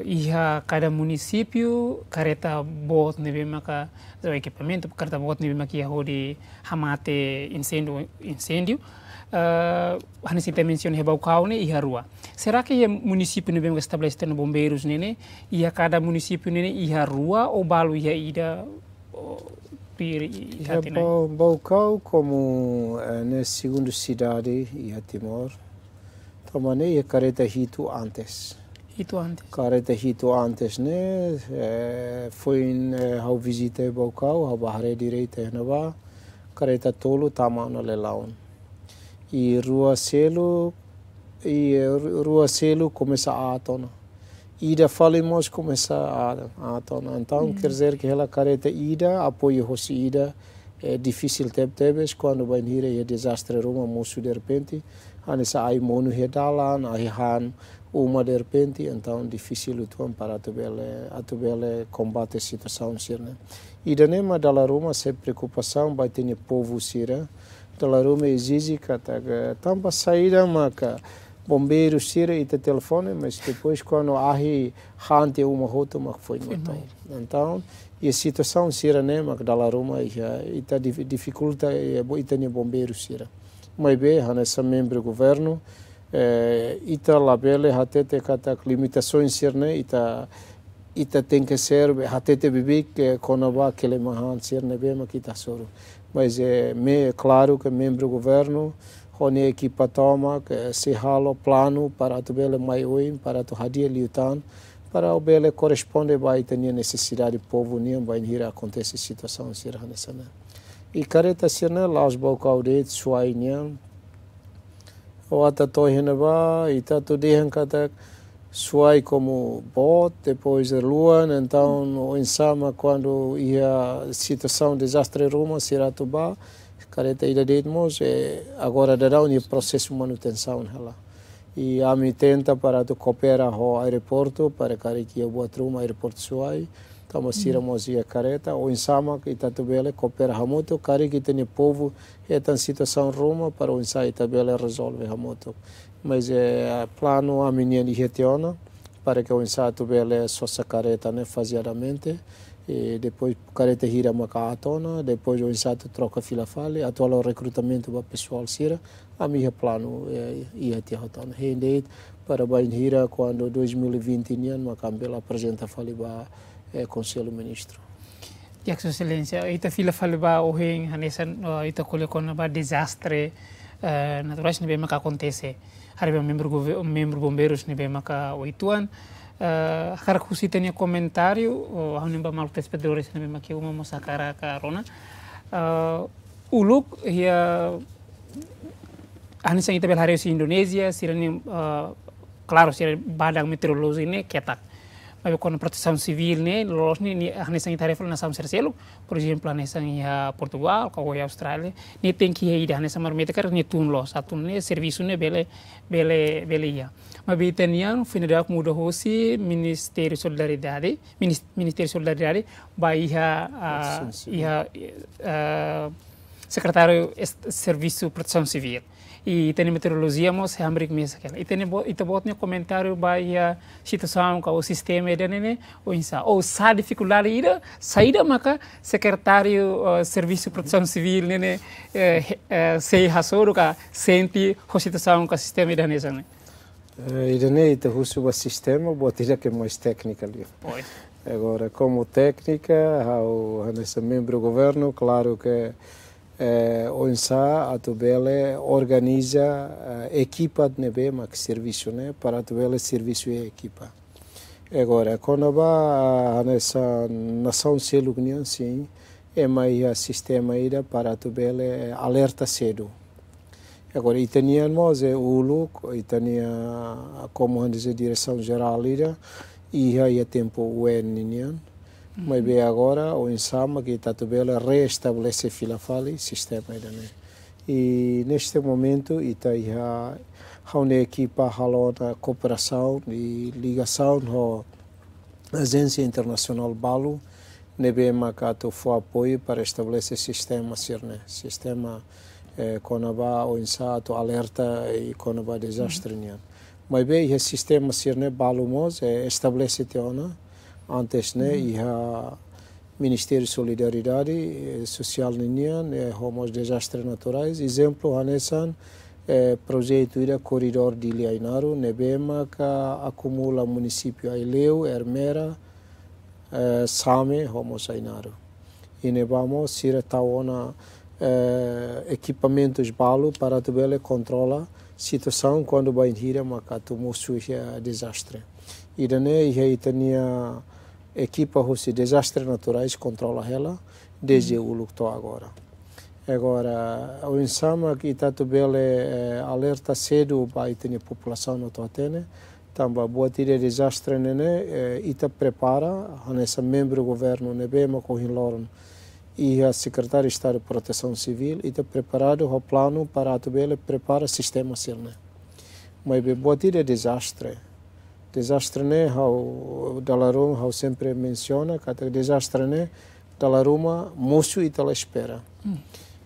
Speaker 1: ia cada município careta bot nebe maka equipamento careta bot nebe maka ia hodi hamate incêndio Hannes kita menciona hebau kau ne ia rua. Será que ia município nebe maka estabelece no bombeiros nene ia cada município nene ia rua ou balu ia ida
Speaker 2: Bau kau como na segunda cidade ia Timor também ia careta hito antes. Careta hito antes, né? Foi ao visita Bocau, ao barra direita na ba, careta tolo tama no leilão. E rua selo começa a atona. Ida falamos começa a atona. Então quer dizer que ela careta ida apoio hoje ida é difícil tebes quando vai ir é desastre Roma moço de repente, anessa ai mono redalan, ai han uma de repente, então difícil o tuan para atubele combate a situação sirne. E da nema da Roma se preocupação vai ter povo sira, da Roma exige que tampa saída maca bombeiros sira ita telefone, mas depois quando há hante uma rota, mas foi matado. Então, e a situação sira né, mas dala Roma ita dificulta ita nem bombeiros sira. Mas bem, nessa membro do governo, ita labele até te kata limitações sira né, ita tem que ser até te bibi que quando vai aquele mahan sira né, bem mas kita soro. Mas é claro que membro do governo a equipa toma que se halo plano para tu bele mai oin para tu hadia liutan para o bele corresponde vai ter necessidade do povo nem vai ir acontecer situação sira nessa né e careta sira lá os balcaudet suai nem o ata to henaba e tá tu dehan kata suai como bot depois de lua então o insama quando ia situação desastre Roma sira tu ba careta ida deitmos agora dará um processo de manutenção lá e a me tenta para tu coopera ao aeroporto para que eu boa truma aeroporto suai estamos siramos a careta ou insama que está tu bele coopera a moto que tem povo em situação Roma para o insai tabela resolve a moto mas plano a menina de retiona para que o insai tu bele só essa careta né faziadamente e depois careta hira macatona depois o insato troca fila fale atual o recrutamento para pessoal sira a minha plano ia ter rotona rende para bem hira quando 2020 nian macambela apresenta fale ba conselho ministro
Speaker 1: ya excelência ita fila fale ba o hen hanesa ita kole kona ba desastre naturais ne bem acontece harba membro bombeiros ne bem maca oituan Cara kusi tenia comentário ao nimba mal telespectadores na mesma que uma moça cara carona uluk ia anisa kita belhari si Indonesia sirani claro sir badang meteorologi ne ketak mas quando proteção civil ne lolos ni anisa kita refel na sam sercelo por exemplo anisa ia Portugal ou ia Austrália ni tem que ir anisa marmita cara ni tun los atun ne serviço ne bele ia mas bitanian finalidade muda hosi Ministério Solidariedade vai ia secretário Serviço Proteção Civil e tem meteorologia mas é amrik mesa aquela e tem botnia comentário vai a situação com o sistema de né ou sa dificuldade ida saída maka secretário Serviço Proteção Civil né sei hasoro ka senti a situação com o sistema de nessa né
Speaker 2: Irene te usa o sistema botar que é mais técnica ali
Speaker 1: pois
Speaker 2: agora como técnica ao nesse membro do governo claro que o INSA a tubele organiza equipa de nebe mas serviço né para a tubele serviço e equipa agora quando vai nessa nação selo sim é mais sistema ida para a tubele alerta cedo agora itaniamos o uluk itania como dizer direção geral ida e aí tempo o enian mas bem agora o insama que está tubela reestabelece fila fale sistema ainda né e neste momento está já uma equipa halona cooperação e ligação com a agência internacional Balu nebe macato foi apoio para estabelecer sistema sirne sistema quando vai o insato alerta e quando vai desastre nian mas bem esse sistema sirne Balu mos estabelece teona antes né e a Ministério de Solidariedade Social Ninian homos desastres naturais exemplo hanesan projeto ida corredor de Liainaro nebema que acumula município Aileu Hermera Same homos Ainaro e nebamos sira taona equipamentos balo para tubele controla situação quando vai ir macato musu desastre e daí aí tinha equipa de desastres naturais controla ela desde o luto agora o insama que está tubele alerta cedo para ter população no totene também boa tira desastre né ita prepara nessa membro do governo nebema com hilorn e a secretária de Estado de Proteção Civil ita preparado o plano para tubele prepara sistema sirne mas boa tira desastre né how dalarum how sempre menciona que desastre né dalaruma moço e tal espera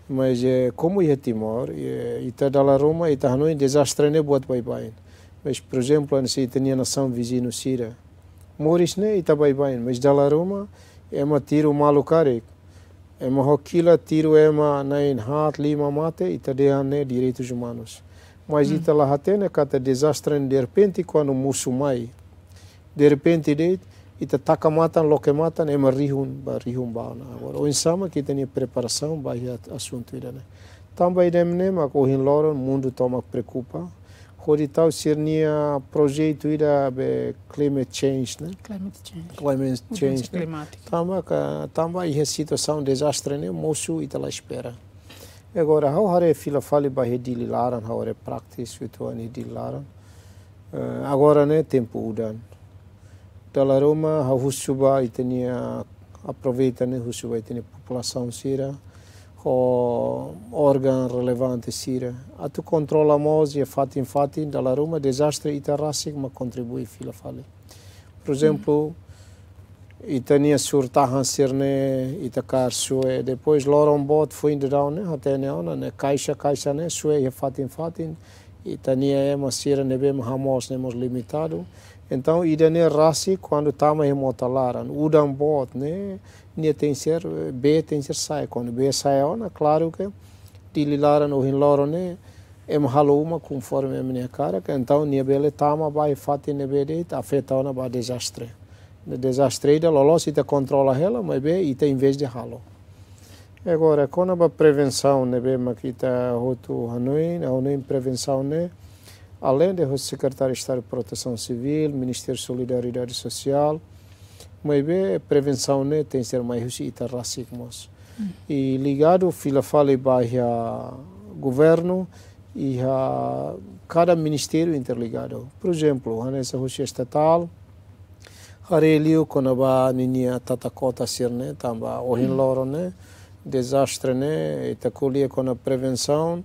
Speaker 2: mas como é Timor e tá dalaruma e tá no desastre né buat bye Mas, por exemplo, nesse tinha nação vizinho Sira. Moris ne itabai bain, mas dalaruma ema tiro malucare. Ema hokila tiro ema nain hat lima mate itadean ne direitos humanos. Mas ita lá hatene kata desastre de repente quando musumai. De repente de ita taka matan loke matan ema rihun baana. Agora o insama que tem preparação vai assunto ida né. Também demne mak ohin loron mundo toma preocupa. Hori tau sirnia projeto ida be climate change né. Climate change. Tamba e situação desastre né moço ita lá espera. Agora how hare fila fali ba hedili laran how hare practice itu an hedili laran. Agora né tempo udan. Dalam Roma how husuba itenia aproveita né husuba itenia população sira. O órgão relevante sira. Atu controla mos e fatin dalam Roma desastre ita rasik ma contribui fila fali. Por exemplo, itania surtahan sirne itakar sue depois loron bot foi indo down né até né caixa né sue e fatin itania ema sira nebe hamos nemos limitado. Então idane rasi quando tama remotalaran udam bot né nia tem ser b tem ser sai quando b sai ona claro que dililaran o hinloron né halo uma conforme a minha cara que então nia bele tama vai fatin nebe de afeta ona ba desastre. De desastre da lolos ita controla ela mas be ita em vez de halo. Agora quando a prevenção nebe makita hotu hanoi prevenção né além de o secretário de Estado de Proteção Civil, Ministério de Solidariedade Social, mas bem prevenção né tem que ser mais ita rasicmos. E ligado fila fale baia governo e a cada ministério interligado. Por exemplo, a nessa Rússia estatal, hareliu quando a ninia tatakota ser né tamba ohin loro né desastre né ita colia com a prevenção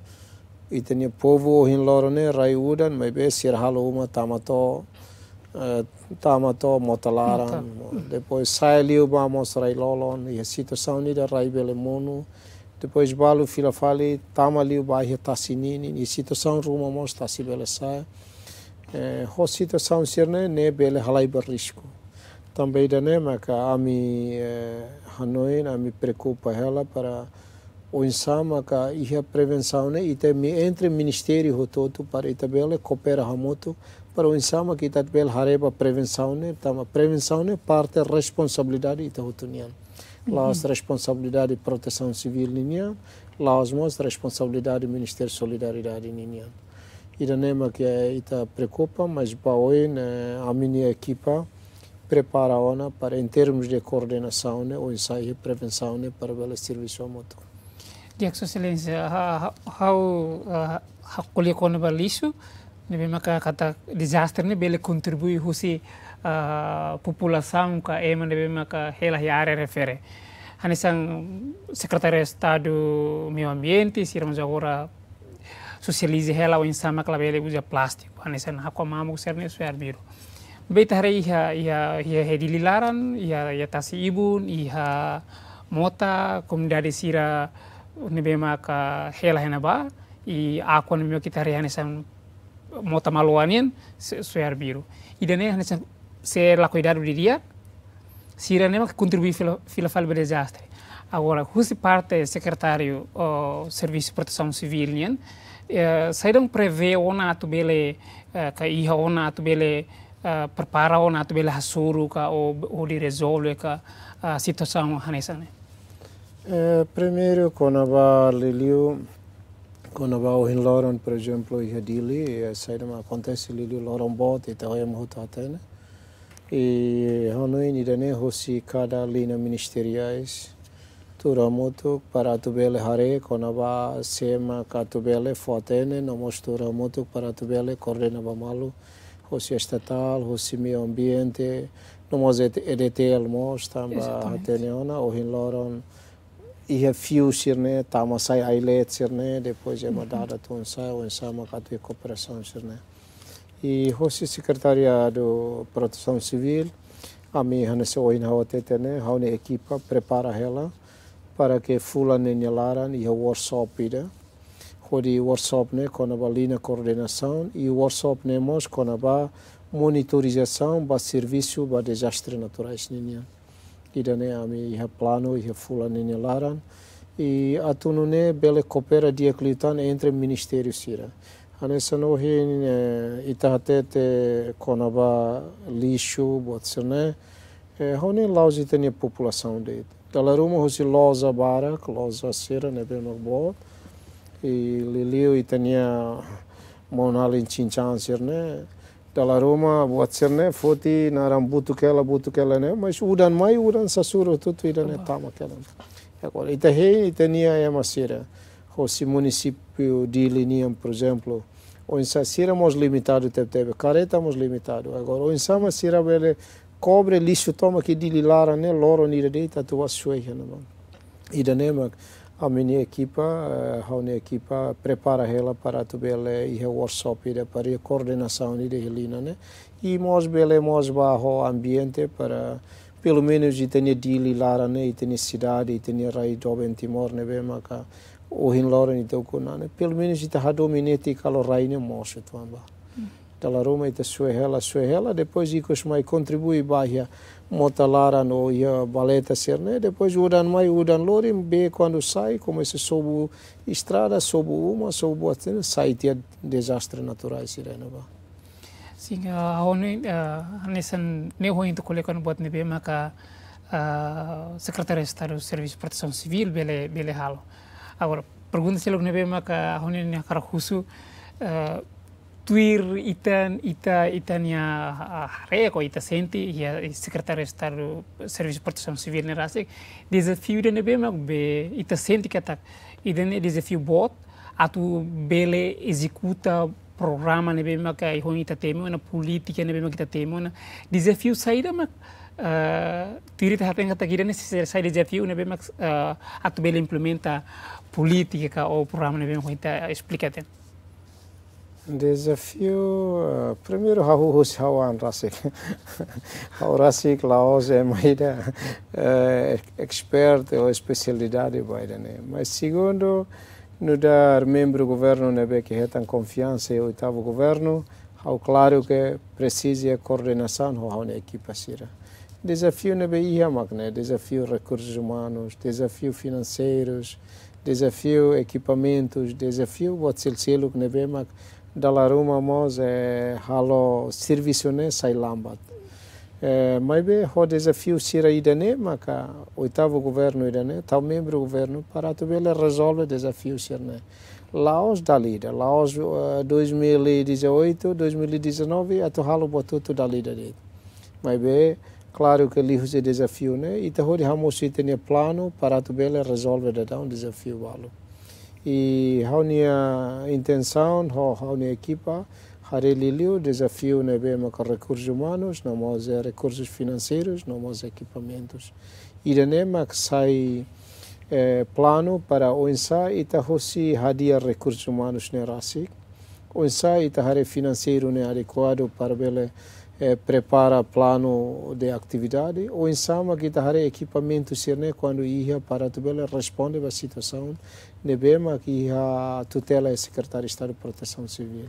Speaker 2: e tinha povo em lorone raiudan mas be sir halo uma tamato motalaran depois saiu vamos rai lolon e a situação ni da rai belemono depois balu fila fali tamaliu bairro tassinini e situação ruma mos tasibele sai ho situação sirne ne bele halai berisco também da ne maka ami hanoi ami preocupa ela para o insama ka ia prevenção né e também entre ministério rototo para itabele coopera hamoto para o insama que itabele hareba prevenção né tama prevenção né parte responsabilidade itahotunian lá as responsabilidade de proteção civil nian lá as mos responsabilidade do Ministério de Solidariedade nian ida nema que ita preocupa mas para hoje a minha equipa prepara ona para em termos de coordenação né o ensaio de prevenção né para o serviço moto.
Speaker 1: Sua Excelência, colhe quando balisu, nebe maka kata desastre ne bele contribui husi população ka ema nebe maka hela hiare refere. Hanisang Secretário de Estado do Meio Ambiente, siramos agora socialize hela o insama kala bele usa plástico. Hanisang hakomamu serne suar biru. Beita hari ia hedililaran, ia tasi ibun, ia mota komunidade sira nebe maka hela henaba e aqua no meu que tá realizando mota maluanian suar biru e dane realizando ser la cuidado de dia sira nema que contribui fila falbe desastre agora husi parte secretário Servisu de Proteção Civil nian saíram prevê ona atubele ka iha ona atubele prepara ona atubele hasuru ka ou de resolve ka situação hanesane.
Speaker 2: Primeiro, quando o hinloron, por exemplo, e dili, acontece lili loron bot e tahoia mutatene. E hanoi nidane hosi cada linha ministeriais turamoto para tubele hare quando va sema katubele fotene no mosturamoto para tubele coordenava malu hosi estatal, hosi meio ambiente, no mos EDTL mos tamba hateniona o hinloron ia fio sirne tama sai ailet sirne depois é mandada tu sai o insama katu cooperação sirne e hosi secretariado Proteção Civil a mim hanese oina hote né haune equipa prepara ela para que fulane nelaran e workshop ida de workshop né com a linha coordenação e workshop né mos com a monitorização para serviço para desastres naturais ninha e daí a mim ia plano ia fula ninha laran e atuno né bele coopera dia clitan entre ministérios sira anessa no hin itatete com a lixo botene hone lausi tem a população de Dalaruma hoje loja barak, loja sera nebe magbot, e liliu itania monalin cinchan serne. Dalaruma buat serne foti naram butu kela ne, mas udan mai udan sasuro tutu idan tama kela. Agora itahe itania é masira, hoje município de Liniam, por exemplo, o insa sira mos limitado tebe, careta mos limitado. Agora o insa masira bele cobre lixo toma que dililara né loro nira deita tu assueja não e danema a minha equipa prepara ela para tu bele e workshop ida para a coordenação de helina né e mos bele mos bajo ambiente para pelo menos de ter dililara né e ter cidade e ter rai jovem timor né bem maca o hin loro ni teu kunane pelo menos de ter dominete calo rai né mos tu amba Dalaruma ita suehela, depois ikos mai contribui bahia motalara no ia baleta serne, depois udan lori be quando sai, começa sob estrada, sob até sai tia desastre naturais sirena ba.
Speaker 1: Sim, aonde nessa neo into coleca no bot nebe maka secretário de Estado do Serviço de Proteção Civil bele halo. Agora pergunta se logo nebe maka aonde ne karahusu tuir itania reko ita senti e secretário de Estado do Serviço de Proteção Civil ne rasik desafio de nebe mak be ita senti kata iden desafio bot atu bele executa programa nebe mak ai hon ita temo na política nebe mak ita temo na desafio saída mak tuir ita hapen kata kira nesse sai desafio nebe mak atu bele implementa política ou programa nebe mak ita explicaten.
Speaker 2: Desafio, primeiro hawan rasik, rasik laos é maida expert ou especialidade baida né. Mas segundo, no dar membro do governo nebe que retan confiança e oitavo governo, hau claro que precisa coordenação ho na equipa sira. Desafio nebe ia magne, desafio recursos humanos, desafio financeiros, desafio equipamentos, desafio bot selo que nebe mak Dalaruma mos halo serviço né sai lambat. Mas bem o desafio sira idane maka oitavo governo idane tal membro governo para tu bele resolve desafio sira né. Laos dalida, Laos 2018, 2019 atu halo botuto dalida de. Mas bem claro que ali o desafio né e te hori hamos tem plano para tu bele resolve de dar desafio valo. E a intenção, a equipa, o desafio nebe com recursos humanos, não mais recursos financeiros, não mais equipamentos. E danema que sai plano para o ensaio e tahosi hadia recursos humanos ne rasik, o ensaio e tahare financeiro ne adequado para bele prepara plano de atividade, o ensaio que tahare equipamento sirne quando ia para tu bele responde a situação nebema que a tutela é secretário de Estado de Proteção Civil.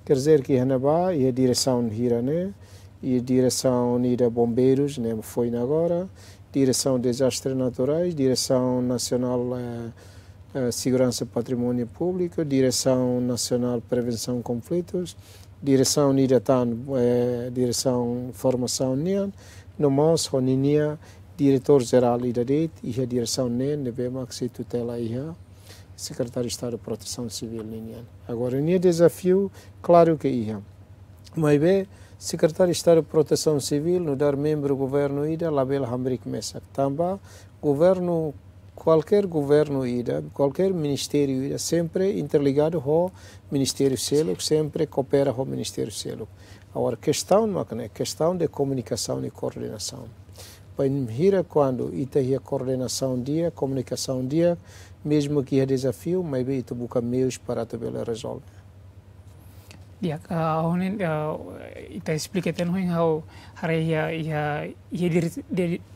Speaker 2: Quer dizer que a direção hirane e a direção de bombeiros, né, foi agora, direção de desastres naturais, direção nacional segurança patrimônio público, direção nacional prevenção conflitos, direção nidatan, direção formação nian, nomos honinia diretor geral idadit e a direção nen nebema que se tutela ia secretário de Estado de Proteção Civil ninguém. Agora, o desafio, claro que ia. Mas bem, secretário de Estado de Proteção Civil, no dar membro do governo ida, label hambrik mesak. Também, governo, qualquer governo ida, qualquer ministério ida, sempre interligado ao Ministério Selo, sempre coopera ao Ministério Selo. Agora, questão de comunicação e coordenação. Para hira quando ita a coordenação dia, comunicação dia, mesmo que é desafio, mas bem, tu busca meios para tu resolver.
Speaker 1: Ya, honen ita explica ten hoen how hare ia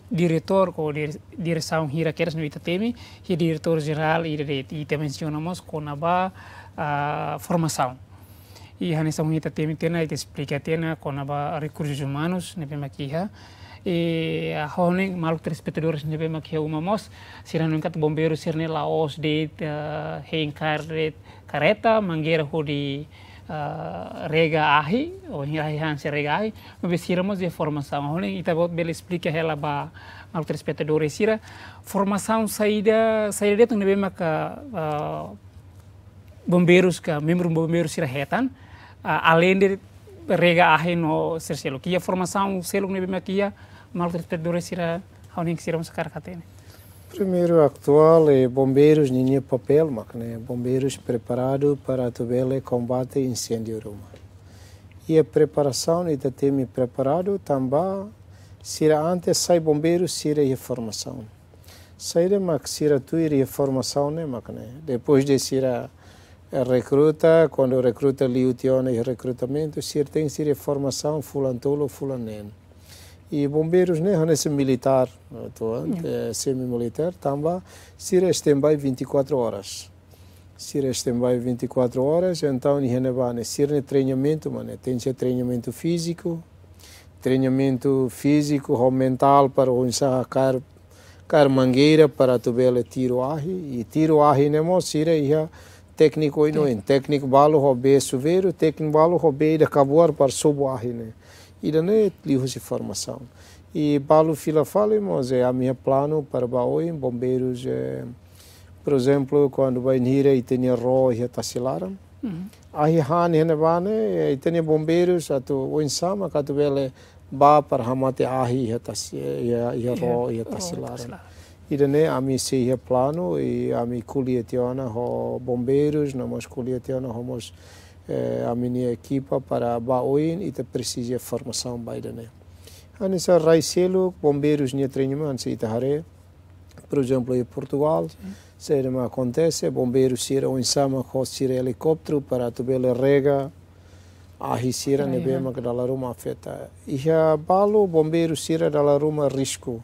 Speaker 1: diretor ko direção hira keras no ita temi, ia diretor geral ita mencionamos com a formação. E nessa ita temi tena ita explica tena com a recursos humanos nebe maquiha. E a honen malu telespectadores nebe maquiha umamos sirano encat bombeiros sirne laos de reencar careta mangueira ho di rega ahi, ou se rega ahi, mas viramos de formação. Olha, e também ele explica ela para os telespectadores, sira formação saída tu nebe maka bombeiros que membro bombeiros sira retan, além de rega ahi no ser selo. Que a formação selo nebe makia, mas os telespectadores sira olha que sira sacar catene.
Speaker 2: Primeiro, atual é bombeiros ninho papel, mas bombeiros preparados para também combate incêndio ruma. E a preparação e da time preparado também será antes sai bombeiros será a formação. Saída mas será tu ir a formação né, mas depois de será recruta quando o recruta liutiona e recrutamento será tem ser a formação fulantolo fulaneno. E bombeiros, né, nesse militar, semi-militar, também, se stand-by 24 horas. Se stand-by 24 horas, então, se treinamento, tem treinamento físico ou mental para usar a mangueira para tu tiro ahi. E tiro ahi, né, se técnico, técnico balo, roubei suveiro, técnico balo, roubei da caboar para subo ahi, né. E daí livros de formação. E balo fila falamos é a minha plano para baoi bombeiros por exemplo quando vai nira e tem ro e tasilaram. Aí han henebane e tem bombeiros atu o insama que tu bele ba para hamate ahi e ro e tasilaram. E daí a minha se plano e a minha culietiona ho bombeiros nós culietiona homos a minha equipa para baoin e te precisa formação baidane. Anissa raiselo bombeiros nia treinamento se itahare. Por exemplo, em Portugal, se acontece bombeiros sira um sama com sira helicóptero para tu bele rega a risira nebema que dalla ruma afeta. E a balo bombeiros sira dalla ruma risco.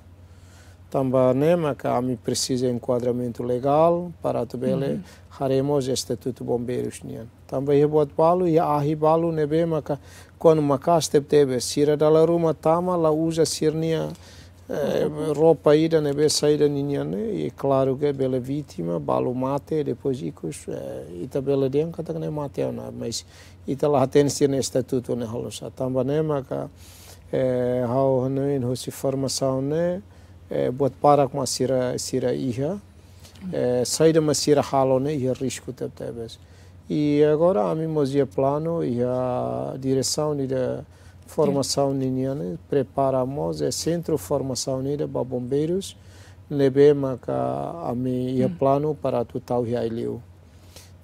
Speaker 2: Também nema que a mim precisa enquadramento legal para tu bele haremos estatuto bombeiros nian. Também é buat balo e a balo nebema que quando macas teve sira dalla ruma tama la usa sirnia roupa ida nebe saída nian e claro que bela vítima balo mate depois icos ita bela den kata que mate na mas ita lá tem sir estatuto ne halosa. Também nema que how no hosi formação ne buat para com a sira iha saída mas sira halo ne e risco teve. E agora a mim mozia plano e a direção da formação niniana preparamos centro formação nida para bombeiros lebema que a mim plano para total realiu.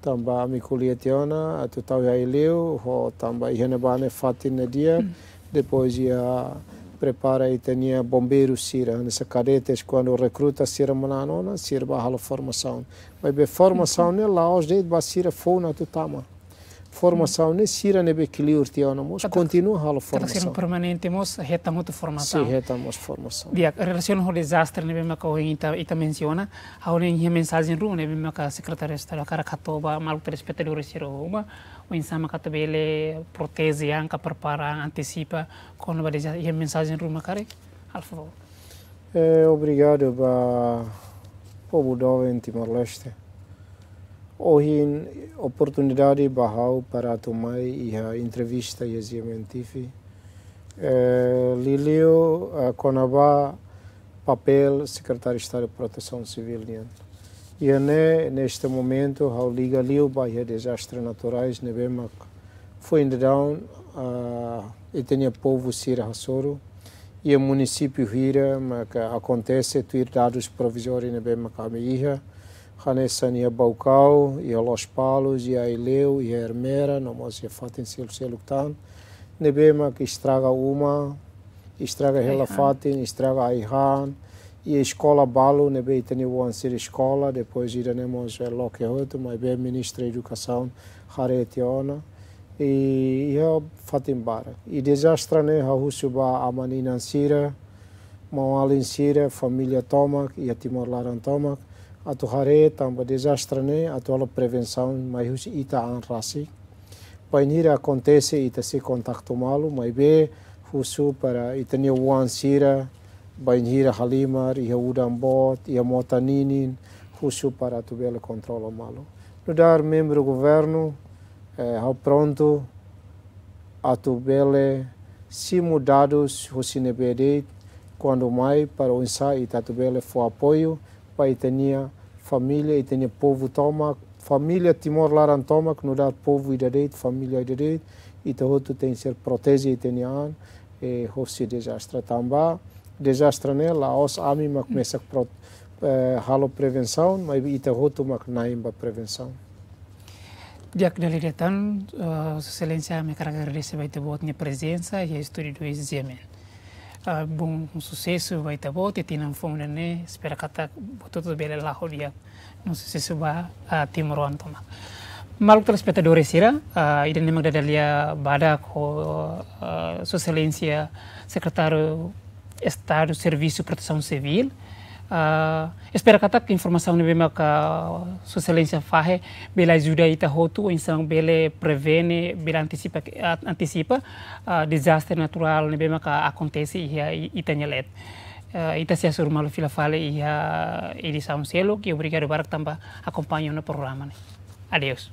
Speaker 2: Também a mim coletiona a total realiu ho também henebane fatin dia depois ia prepara e tinha bombeiros sira nessa cadetes quando recruta sira mananona sira bahalo formação mas be formação ne laos de basira fona tutama formação ne sira ne be clear tionamos continua halo formação
Speaker 1: permanente mos reta muito formação
Speaker 2: sim reta mos formação
Speaker 1: dia relação ao desastre ne be maka ita menciona a nem mensagem ru ne be maka secretário de estado cara katoba malu telespectadores sira uma o insama katabele Protesaun que prepara antecipa quando vai dizer a mensagem ru makare al favor
Speaker 2: obrigado para povo do Timor-Leste. Hoje oportunidade bahau para tomar a entrevista e a GMNTV. Lilio conaba papel secretário de Estado de Proteção Civil. E neste momento a liga liu para desastres naturais nebema foi ainda down e tinha povo sira hasoro e o município hira mas acontece ter dados provisórios nebema kamiha Hanesania Baucau e a Los Palos e a Ileu e a Hermera nós ia fatem selo tan nebema que estraga uma estraga ela fatem estraga a Ihan e a escola balo nebe tem o ser escola depois iremos loque outro mas bem ministro da educação haretiona e ia fatimbara. E desastre né, a Husuba amanina sira, mawalin sira, família tomak, ia timor laran tomak, atu hare tamba desastre né, atu ala prevenção, mas husi ita anrasi. Painira acontece ita se contacto malu, mas be husu para ita ni wan sira, bainhira halimar, ia udam bot, ia motaninin, husu para tu bela controla malu. No dar membro governo, ao pronto, a tu bela se mudados husine bede, quando mais para o ensaio ita tu bela foi apoio, para itania família, itania povo toma, família timor laran toma, que no dar povo idadeit, família idadeit, ita hotu tem ser protege itanian, e hosi desastre também. Desastre nela, os ami mak mesak halo prevenção, mas ita hotu mak naimba prevenção.
Speaker 1: Jak dari datang, excelência me carrega agradecer vai ter minha presença e estúdio do GMN. Bom sucesso vai ter bot e tinha fome né, espero que tá tudo bem lá dia. Não sei se vai timor antoma. Malu telespectadores ira, ida nemang dadalia badak ho excelência secretário Estado Servisu Protesaun Civil. Espero que informação ne bema ka excelência fahe bela ajuda ita hotu insang bele prevene bela antecipa desastre natural ne bema ka acontece ita nyelet. Ita se assur malu fila fale edição selo que obrigado barak tamba acompanhando o programa. Adeus.